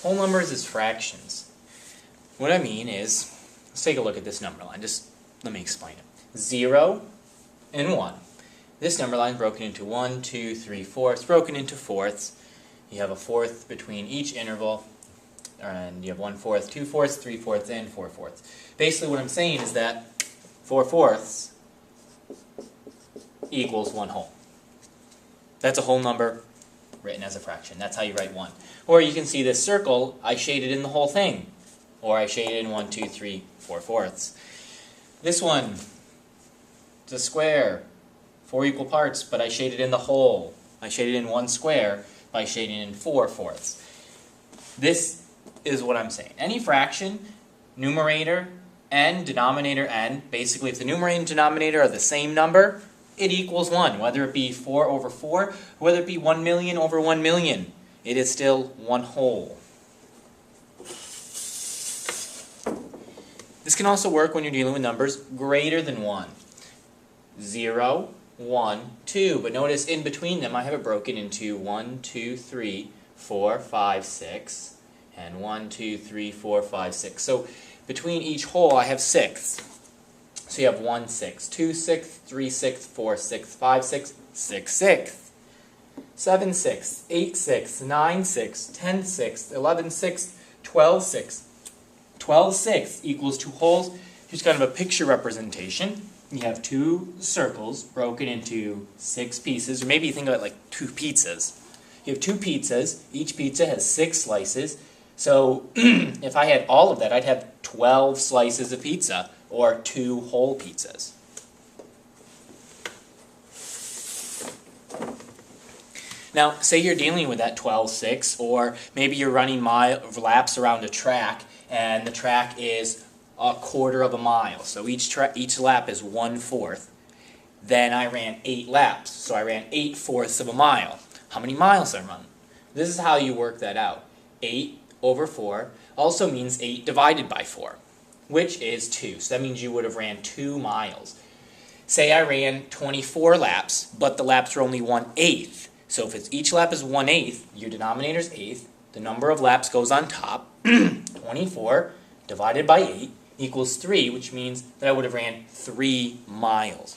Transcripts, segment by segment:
Whole numbers is fractions. What I mean is, let's take a look at this number line. Just let me explain it. 0 and 1. This number line is broken into 1, 2, 3, 4. It's broken into fourths. You have a fourth between each interval, and you have 1/4, 2/4, 3/4, and 4/4. Basically what I'm saying is that 4/4 equals 1 whole. That's a whole number written as a fraction. That's how you write 1. Or you can see this circle, I shaded in the whole thing. Or I shaded in 1, 2, 3, 4/4. This one, it's a square, 4 equal parts, but I shaded in the whole. I shaded in 1 square by shading in 4/4. This is what I'm saying. Any fraction, numerator n, denominator n, basically if the numerator and denominator are the same number, it equals 1. Whether it be 4 over 4, whether it be 1 million over 1 million, it is still 1 whole. This can also work when you're dealing with numbers greater than 1. 0, 1, 2. But notice in between them I have it broken into 1, 2, 3, 4, 5, 6, and 1, 2, 3, 4, 5, 6. So between each whole I have 6. So you have 1 6, 2 6, 3 6, 4 6, 5 6, 6 6, 7 6, 8 6, 9 6, 10 6, 11 6, 12 6. 12 6 equals 2 wholes. Here's kind of a picture representation. You have 2 circles broken into 6 pieces, or maybe you think of it like 2 pizzas. You have 2 pizzas. Each pizza has 6 slices. So if I had all of that, I'd have 12 slices of pizza, or 2 whole pizzas. Now, say you're dealing with that 12/6, or maybe you're running laps around a track, and the track is 1/4 of a mile. So each lap is 1/4. Then I ran 8 laps, so I ran 8/4 of a mile. How many miles did I run? This is how you work that out. 8 over 4 also means 8 divided by 4, which is 2. So that means you would have ran 2 miles. Say I ran 24 laps, but the laps are only 1/8. So if each lap is 1/8, your denominator is 1/8, the number of laps goes on top. 24 divided by 8 equals 3, which means that I would have ran 3 miles.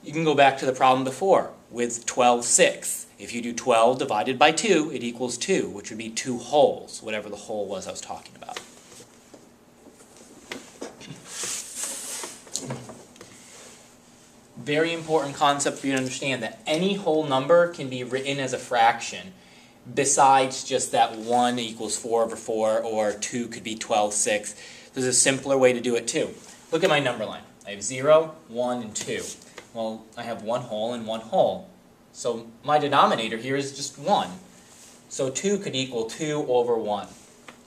You can go back to the problem before with 12/6. If you do 12 divided by 2, it equals 2, which would be 2 wholes, whatever the whole was I was talking about. Very important concept for you to understand, that any whole number can be written as a fraction, besides just that 1 equals 4 over 4, or 2 could be 12/6. There's a simpler way to do it too. Look at my number line. I have 0, 1, and 2. Well, I have 1 whole and 1 whole. So my denominator here is just 1. So 2 could equal 2 over 1.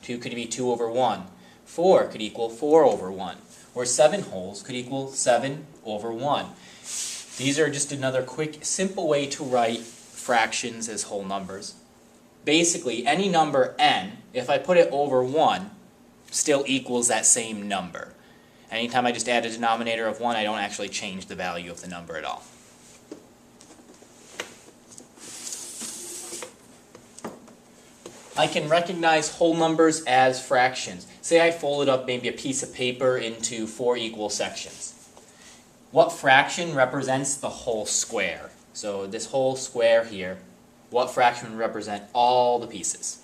2 could be 2 over 1. 4 could equal 4 over 1. Or 7 wholes could equal 7 over 1. These are just another quick, simple way to write fractions as whole numbers. Basically, any number n, if I put it over 1, still equals that same number. Anytime I just add a denominator of 1, I don't actually change the value of the number at all. I can recognize whole numbers as fractions. Say I folded up maybe a piece of paper into 4 equal sections. What fraction represents the whole square? So this whole square here, what fraction would represent all the pieces?